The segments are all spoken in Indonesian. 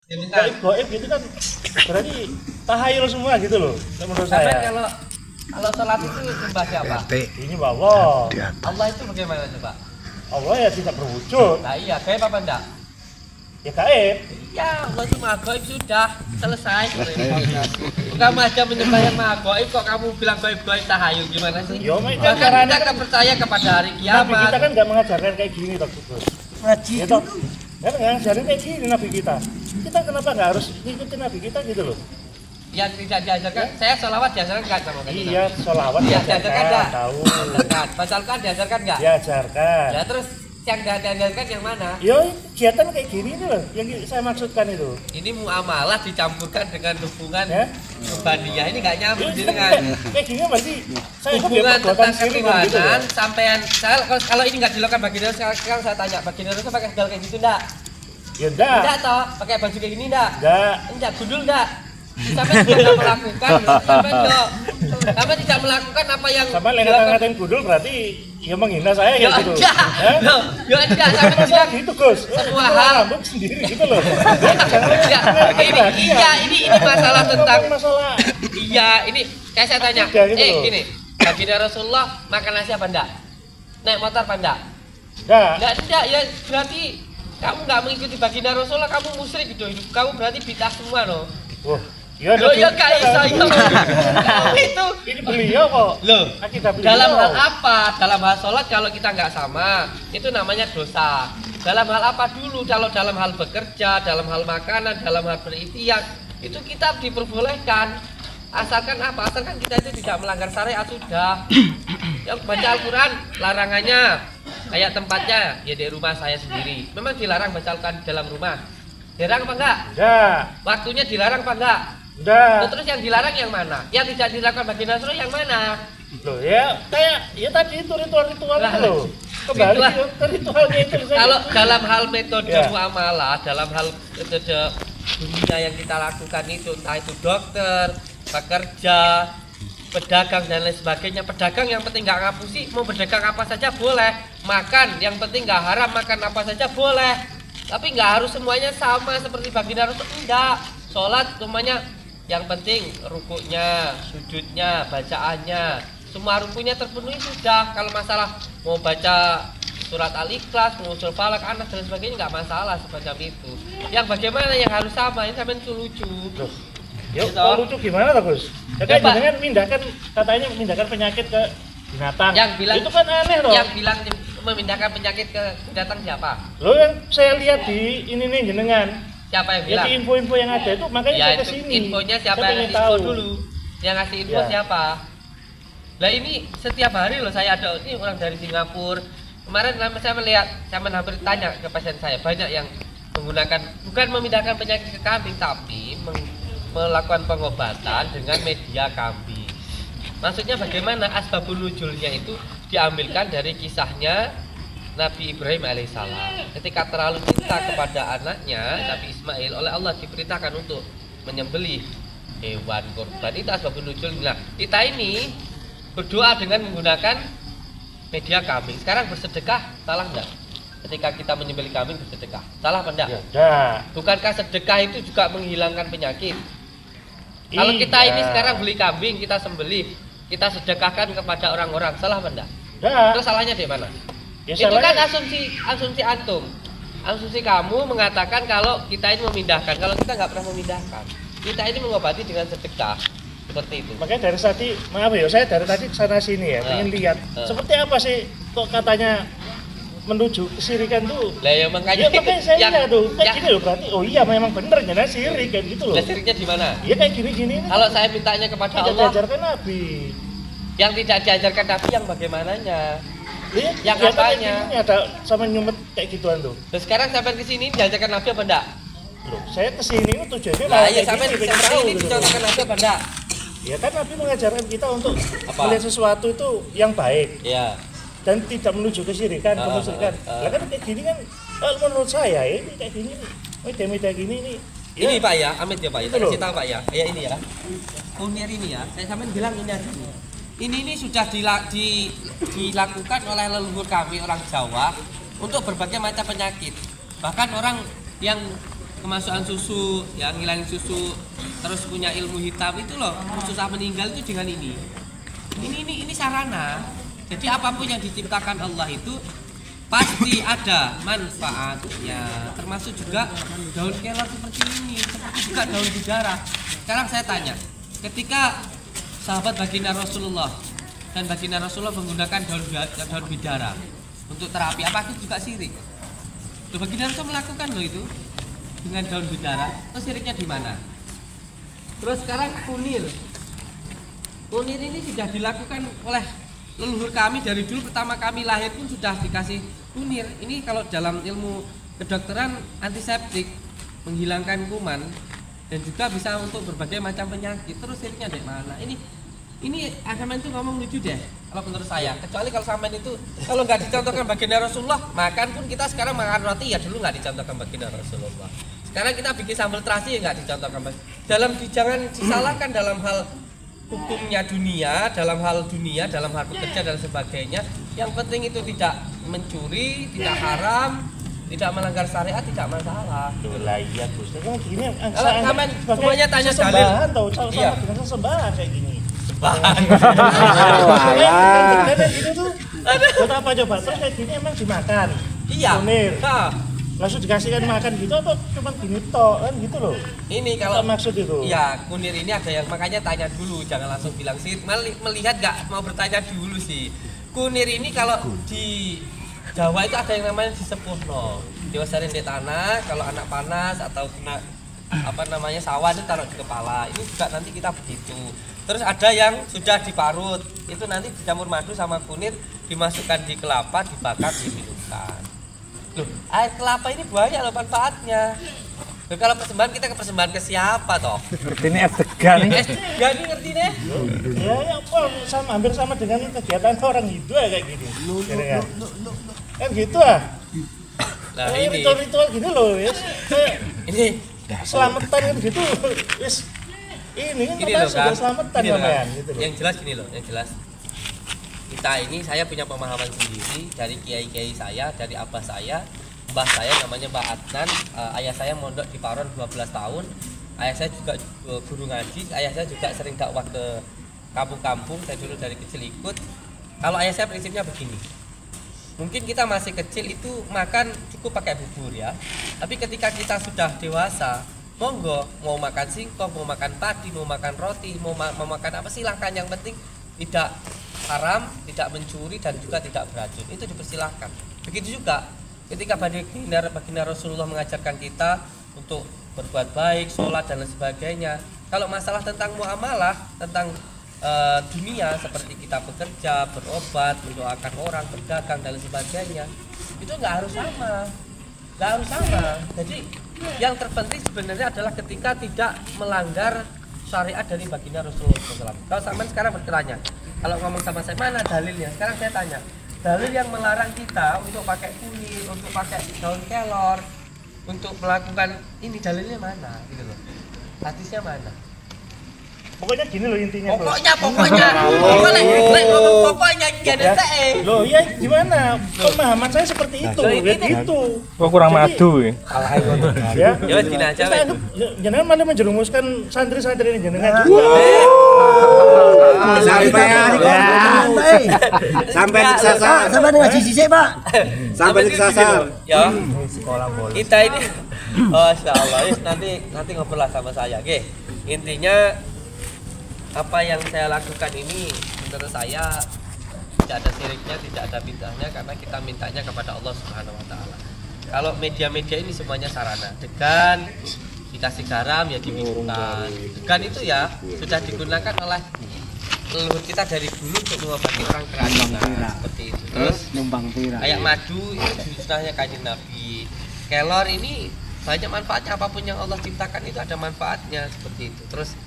Gaib gitu kan berarti tahayul semua gitu loh menurut saya. Kalau sholat itu nyembah siapa? Ini Allah. Allah itu bagaimana coba? Allah ya tidak berwujud. Nah iya, gaib apa enggak? Ya gaib. Ya Allah itu maha gaib sudah selesai. Kamu aja menyembah yang maha gaib kok kamu bilang gaib-gaib tahayul gimana sih? Yo, bahkan kita kan percaya kepada hari kiamat. Nabi kita kan nggak mengajarkan kayak gini toh. Ngaji gitu. Kan ngajarin kayak gini Nabi kita. Kita kenapa nggak harus ngikutin Nabi kita gitu loh? Yang tidak diajarkan, saya sholawat diajarkan nggak sama kamu? Iya, sholawat diajarkan nggak? Tahu. Diajarkan. Baca Al-Quran diajarkan nggak? Diajarkan. Ya terus yang diajarkan yang mana? Yo, kegiatan kayak gini itu loh, yang saya maksudkan itu. Ini muamalah dicampurkan dengan hubungan ya? Mubaniyah, ini nggak nyambung jadi kan? Kayak gini berarti saya hubungan tentang ketuhanan gitu sampean. Kalau ini nggak dilakukan baginda, sekarang saya tanya, baginda itu pakai sandal kayak gitu enggak? Ya enggak. Enggak toh, pakai baju kayak gini enggak? Enggak. Enggak, gundul enggak? Sampai tidak melakukan, sampai tidak melakukan apa yang sampai ngatain gundul berarti ya menghina saya ya gitu. Ya enggak, sampai bilang gitu Gus. semua hal rambut sendiri gitu loh. Ini masalah tentang masalah. Iya, ini kayak saya tanya. Gini, baginda Rasulullah makan nasi apa enggak? Naik motor apa enggak? Enggak, ya berarti kamu nggak mengikuti baginda Rasulullah, kamu musyrik gitu. Hidup kamu berarti bid'ah semua loh. Wah. Ya, kayak saya itu ini beliau kok. Loh, dalam hal apa? Dalam hal sholat kalau kita nggak sama, itu namanya dosa. Dalam hal apa dulu? Kalau dalam hal bekerja, dalam hal makanan, dalam hal berikhtiar, itu kita diperbolehkan. Asalkan apa? Asalkan kita itu tidak melanggar syariat sudah. Yang baca Al-Quran, larangannya kayak tempatnya ya di rumah saya sendiri. Memang dilarang baca Al-Quran di dalam rumah. Dilarang apa enggak? Enggak. Waktunya dilarang apa enggak? Udah. Terus yang dilarang yang mana? Yang tidak dilakukan baginda Rasul yang mana? Loh ya, kayak ya tadi itu ritual-ritual itu loh. Kembali ke ritualnya itu. Kalau dalam hal metode muamalah, dalam hal metode dunia yang kita lakukan itu, entah itu dokter, pekerja, pedagang dan lain sebagainya. Pedagang yang penting nggak ngapusi, mau berdagang apa saja boleh. Makan yang penting nggak haram, makan apa saja boleh. Tapi nggak harus semuanya sama seperti baginda Rasul, enggak. Sholat semuanya yang penting rukuknya, sujudnya, bacaannya, semua rukunnya terpenuhi sudah. Kalau masalah mau baca surat Al-Ikhlas, mau usul falak, anas dan sebagainya nggak masalah semacam itu. Yang bagaimana yang harus sama, ini sampai itu lucu. Yuk, kalau lucu gimana tuh Gus? Ya kan jangan mindahkan, katanya memindahkan penyakit ke binatang. Yang bilang itu kan aneh loh. Yang bilang memindahkan penyakit ke binatang siapa? Lo yang saya lihat di ini nih jenengan. Siapa yang bilang? Ya di info-info yang ada itu makanya ya, saya kesini. Infonya siapa yang ngasih info dulu? Yang ngasih info siapa? Lah ini setiap hari loh saya ada ini orang dari Singapura. Kemarin saya melihat, saya hampir tanya ke pasien saya, banyak yang menggunakan bukan memindahkan penyakit ke kambing tapi melakukan pengobatan dengan media kambing. Maksudnya bagaimana? Asbabun nuzulnya itu diambilkan dari kisahnya Nabi Ibrahim alaihissalam. Ketika terlalu cinta kepada anaknya Nabi Ismail, oleh Allah diperintahkan untuk menyembelih hewan korban. Itu asbabun nuzul. Nah, kita ini berdoa dengan menggunakan media kambing. Sekarang bersedekah salah enggak? Ketika kita menyembelih kambing bersedekah, salah apa enggak? Ya. Bukankah sedekah itu juga menghilangkan penyakit? Kalau kita ini sekarang beli kambing, kita sembelih, kita sedekahkan kepada orang-orang, salah apa enggak? Terus salahnya di mana? Ya, itu kan asumsi antum. Asumsi kamu mengatakan kalau kita ini memindahkan, kalau kita nggak pernah memindahkan. Kita ini mengobati dengan sedekah. Seperti itu. Makanya dari tadi, maaf ya, saya dari tadi sana sini ya, ingin lihat seperti apa sih kok katanya menuju kesirikan tuh. Lah ya makanya saya lihat tuh, kayak gini loh berarti. Oh iya memang bener ya sirik kayak gitu loh. Lah siriknya di mana? Iya kayak gini-gini. Kalau saya mintanya kepada Allah, tidak diajarkan Nabi. Yang tidak diajarkan Nabi yang bagaimananya? Yang katanya ada sama nyumet kayak gituan tuh. Terus sekarang sampai ke sini diajarkan Nabi apa enggak? Loh, saya ke sini tujuannya lah ya sampai ke sini diajarkan Nabi apa enggak? Ya kan Nabi mengajarkan kita untuk melihat sesuatu itu yang baik. Iya. Dan tidak menuju kesyirikan, kemusyrikan. Lah kan kayak gini kan menurut saya ini kayak gini media-media gini ini. Ini Pak ya, Amit ya Pak ya. Kasih tahu Pak ya. Kayak ini ya. Kunir ini ya. Saya sampean bilang ini aja. Ini sudah dilakukan oleh leluhur kami orang Jawa untuk berbagai macam penyakit. Bahkan orang yang kemasukan susu, yang ngilangin susu, terus punya ilmu hitam itu loh, susah meninggal itu dengan ini. Ini sarana. Jadi apapun yang diciptakan Allah itu pasti ada manfaatnya. Termasuk juga daun kelor seperti ini, seperti juga daun bidara. Sekarang saya tanya, ketika sahabat baginda Rasulullah dan baginda Rasulullah menggunakan daun bidara untuk terapi, apa itu juga syirik? Loh, baginda Rasul melakukan loh itu dengan daun bidara. Terus syiriknya di mana? Terus sekarang kunir. Kunir ini sudah dilakukan oleh leluhur kami dari dulu, pertama kami lahir pun sudah dikasih kunir. Ini kalau dalam ilmu kedokteran antiseptik, menghilangkan kuman dan juga bisa untuk berbagai macam penyakit. Terus syiriknya dari mana? Ini agama itu ngomong lucu deh kalau menurut saya. Kecuali kalau sampean itu kalau nggak dicontohkan baginda Rasulullah, makan pun kita sekarang makan roti ya dulu nggak dicontohkan baginda Rasulullah. Sekarang kita bikin sambal terasi ya nggak dicontohkan. Jangan disalahkan dalam hal hukumnya dunia, dalam hal bekerja dan sebagainya. Yang penting itu tidak mencuri, tidak haram, tidak melanggar syariat, tidak masalah. Lah iya Gus, kan gini kalau kamen semuanya tanya dalil. Tahu sama dengan sesembahan kayak gini. Sesembahan. Gitu tuh. Buat apa coba? Terus kayak gini emang dimakan. Iya. Kunir. Nah, langsung dikasihkan makan gitu atau cuma gini tok kan gitu loh. Ini kalau maksud itu. Iya, kunir ini ada yang makanya tanya dulu, jangan langsung bilang sih. Melihat nggak mau bertanya dulu sih. Kunir ini kalau di Jawa itu ada yang namanya disepuhno. Diwasarin di tanah, kalau anak panas atau kena sawan itu taruh di kepala. Ini juga nanti kita begitu. Terus ada yang sudah diparut, itu nanti dicampur madu sama kunir, dimasukkan di kelapa, dibakar, diminumkan. Loh, air kelapa ini banyak loh manfaatnya. Loh, kalau persembahan kita persembahan ke siapa toh? Ini FTG nih. Jadi ngerti deh. Ya hampir sama dengan kegiatan orang Hindu ya kayak gini. Kan gitu ah. Nah, ini ritual gini loh, ya. Ini selamatan kan gitu. Wis ini loh kan. Selamatan namanya gitu loh. Yang jelas gini loh, yang jelas. Saya punya pemahaman sendiri dari kiai-kiai saya, dari abah saya, mbah saya namanya Mbah Adnan, ayah saya mondok di Paron 12 tahun, ayah saya juga guru ngaji, ayah saya juga sering dakwah ke kampung-kampung, saya dulu dari kecil ikut. Kalau ayah saya prinsipnya begini, mungkin kita masih kecil itu makan cukup pakai bubur ya, tapi ketika kita sudah dewasa, monggo mau makan singkong, mau makan padi, mau makan roti, mau makan apa silahkan, yang penting tidak haram, tidak mencuri dan juga tidak beracun, itu dipersilahkan. Begitu juga ketika baginda Rasulullah mengajarkan kita untuk berbuat baik, sholat dan lain sebagainya. Kalau masalah tentang muamalah, tentang dunia seperti kita bekerja, berobat, mendoakan orang, berdagang dan lain sebagainya, itu nggak harus sama. Jadi yang terpenting sebenarnya adalah ketika tidak melanggar syariat dari baginda Rasulullah SAW. Kalau sampean sekarang bertanya, kalau ngomong sama saya mana dalilnya? Sekarang saya tanya, dalil yang melarang kita untuk pakai kunir, untuk pakai daun kelor, untuk melakukan ini dalilnya mana? Gitu loh. Hadisnya mana? Pokoknya gini loh intinya. Pokoknya. Pokoknya gini teh. Loh, ya gimana? Pemahaman saya seperti itu. Gitu. Kok kurang madu ya? Ya. Ya gini aja. Jangan malah menjerumuskan santri-santri ini jenengan juga. Sampai kesasar. Sampai ngaji sisik, Pak. Sampai kesasar. Ya. Kita ini masyaallah, nanti ngobrol lah sama saya. Oke. Intinya apa yang saya lakukan ini menurut saya tidak ada syiriknya, tidak ada bid'ahnya, karena kita mintanya kepada Allah Subhanahu wa taala. Kalau media-media ini semuanya sarana. Degan dikasih garam ya diminumkan. Degan itu ya sudah digunakan oleh leluhur kita dari dulu untuk mengobati orang keracunan seperti itu. Terus kayak madu itu sunahnya Kanjeng Nabi. Kelor ini banyak manfaatnya, apapun yang Allah ciptakan itu ada manfaatnya seperti itu. Terus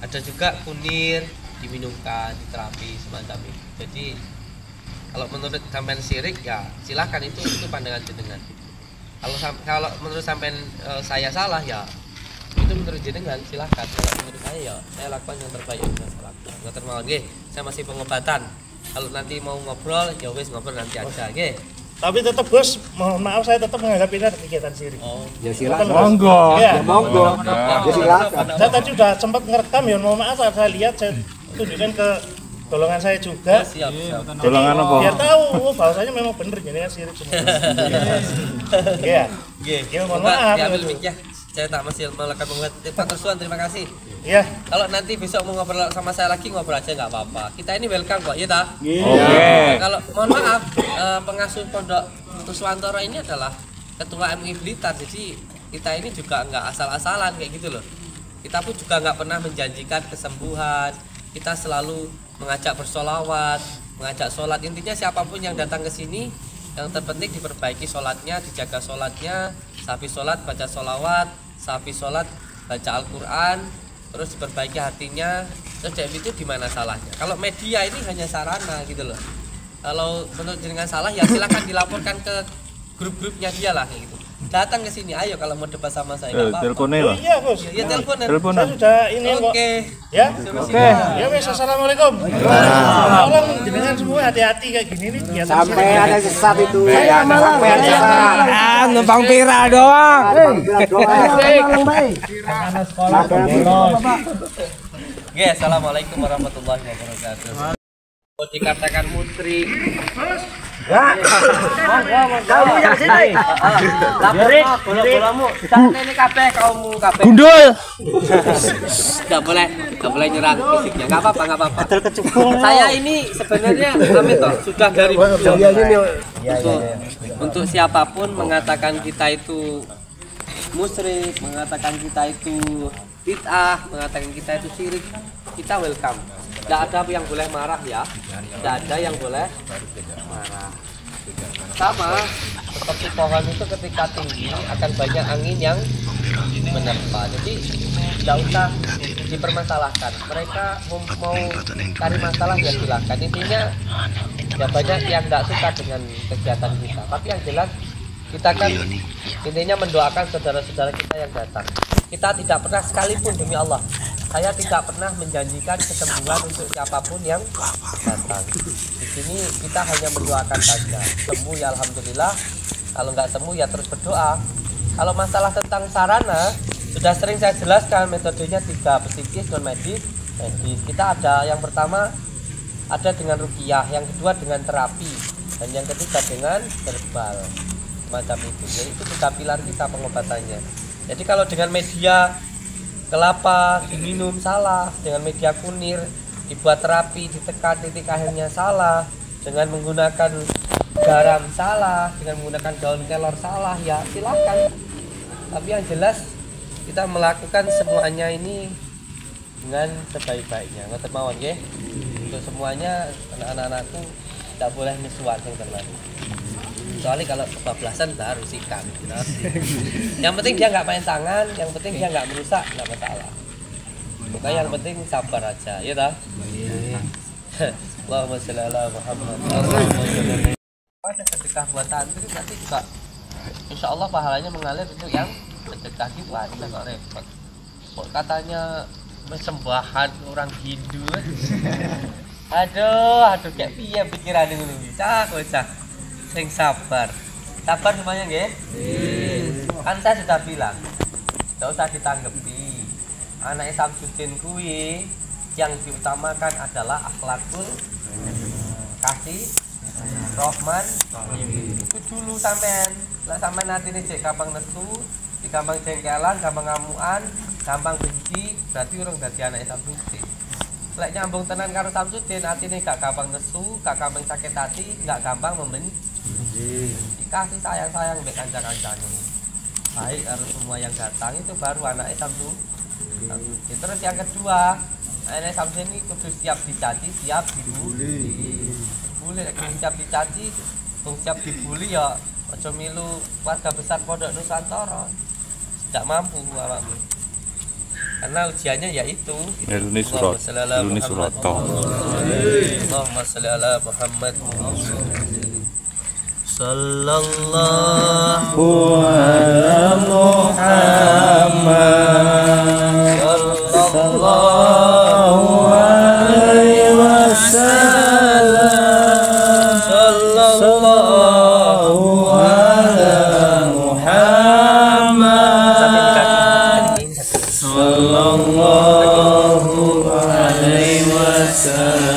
ada juga kunir diminumkan, diterapi semacam itu. Jadi kalau menurut sampean syirik ya silahkan, itu pandangan jenengan. Kalau menurut sampean saya salah ya itu menurut jenengan silahkan. Kalau menurut saya ya saya lakukan yang terbaik yang saya lakukan. Nggak termawon nggih, saya masih pengobatan. Kalau nanti mau ngobrol ya wis ngobrol nanti aja nggih. Tapi tetap bos, mohon maaf saya tetap menganggap ini ada kegiatan syirik. Ya silakan. Monggo. Ya. Monggo. Ya silakan. Saya tadi sudah sempat ngerekam ya, mohon maaf saya lihat, saya tunjukkan ke golongan saya juga. Siap. Jadi, Golongan apa? biar tahu bahwasanya memang bener jadi kan syirik semua. Iya. Iya, mohon maaf. Diambil mic-nya. Saya tak masih melakukan membuat Pak Tersuan, terima kasih. Iya. Kalau nanti besok mau ngobrol sama saya lagi, ngobrol aja nggak apa-apa. Kita ini welcome kok, ya tak? Oke. Kalau mohon maaf, pengasuh pondok Kuswantoro ini adalah ketua MUI Blitar, jadi kita ini juga nggak asal-asalan kayak gitu loh. Kita pun juga nggak pernah menjanjikan kesembuhan. Kita selalu mengajak bersolawat, mengajak sholat. Intinya siapapun yang datang ke sini, yang terpenting diperbaiki sholatnya, dijaga sholatnya, sapi sholat baca sholawat, sapi sholat baca Al-Quran, terus diperbaiki hatinya. Terus dari itu di mana salahnya? Kalau media ini hanya sarana gitu loh. Kalau menurut jenengan salah ya silakan dilaporkan ke grup-grupnya dia lah kayak gitu. Datang ke sini, ayo kalau mau debat sama saya nggak apa-apa. Teleponnya Oh lah. iya bos. Ya teleponan. Saya sudah ini kok. Oke. Ya. Oke. Ya wes, assalamualaikum. Tolong jenengan semua hati-hati kayak gini nih biasa. Sampai ada sesat itu. Sampai ada sesat. Ah, numpang pira doang. Oke, assalamualaikum warahmatullahi wabarakatuh. Mau dikatakan musyrik. Kamu yang sini. Labrik, bola-bolamu. Santai ini kabeh kaummu kabeh. Gundul. Enggak boleh nyerang fisiknya. Enggak apa-apa. Saya ini sebenarnya Amin toh sudah dari untuk siapapun mengatakan kita itu musyrik, mengatakan kita itu bid'ah, mengatakan kita itu syirik, kita welcome. Tidak ada yang boleh marah ya, tidak ada yang boleh marah. Sama seperti pohon itu ketika tinggi akan banyak angin yang menerpa. Jadi tidak usah dipermasalahkan. Mereka mau cari masalah ya silakan. Intinya ya banyak yang tidak suka dengan kegiatan kita. Tapi yang jelas kita kan intinya mendoakan saudara-saudara kita yang datang. Kita tidak pernah sekalipun demi Allah, saya tidak pernah menjanjikan kesembuhan untuk siapapun yang datang. Di sini kita hanya mendoakan saja. Sembuh ya alhamdulillah. Kalau nggak sembuh ya terus berdoa. Kalau masalah tentang sarana sudah sering saya jelaskan metodenya 3, psikis, non medis, medis. Kita ada yang pertama ada dengan ruqyah, yang kedua dengan terapi, dan yang ketiga dengan verbal. Macam itu. Jadi itu 3 pilar kita pengobatannya. Jadi kalau dengan media kelapa diminum salah, dengan media kunir dibuat terapi, ditekan titik akhirnya salah, dengan menggunakan garam salah, dengan menggunakan daun kelor salah, ya silahkan. Tapi yang jelas kita melakukan semuanya ini dengan sebaik-baiknya. Ngoten mawon nggih. Untuk semuanya anak-anakku tidak boleh misuan yang terlalu. Kecuali kalau kebablasan baru sikat. Yang penting dia nggak main tangan, yang penting dia nggak merusak, nggak masalah. Pokoknya yang penting sabar aja, ya toh? Allahumma sholli ala Muhammad. Ada sedekah buat santri nanti juga insya Allah pahalanya mengalir untuk yang sedekah gitu aja kok repot. Kok katanya persembahan orang Hindu. Aduh kayak piye pikiran ini bisa bocah. Sing sabar semuanya nggih. Kan saya sudah bilang tidak usah ditanggapi. Anak Samsudin kuwi yang diutamakan adalah akhlakul kasih Rohman itu dulu sampean. Lah sampean atine cek gampang nesu, gampang jengkelan, gampang ngamuan, gampang benci, berarti urung dadi anak Samsudin. Lek nyambung tenan karo Samsudin, atine gak gampang nesu, gak gampang sakit hati, gak gampang membenci. Dikasih sayang-sayang mbek kanca-kancane. Baik harus semua yang datang itu baru anak Samsudin. Terus yang kedua, anak Samsudin ini kudu siap dicaci, siap dibully. Boleh siap dicaci, siap dibully ya aja milu warga besar Pondok Nusantara. Tidak mampu awakmu. Karena ujiannya yaitu Iluni surat. Iluni surat. Allahumma sholli ala Muhammad. Sallallahu ala Muhammad. Sallallahu alaihi wasallam. Sallallahu sallallahu alaihi wasallam.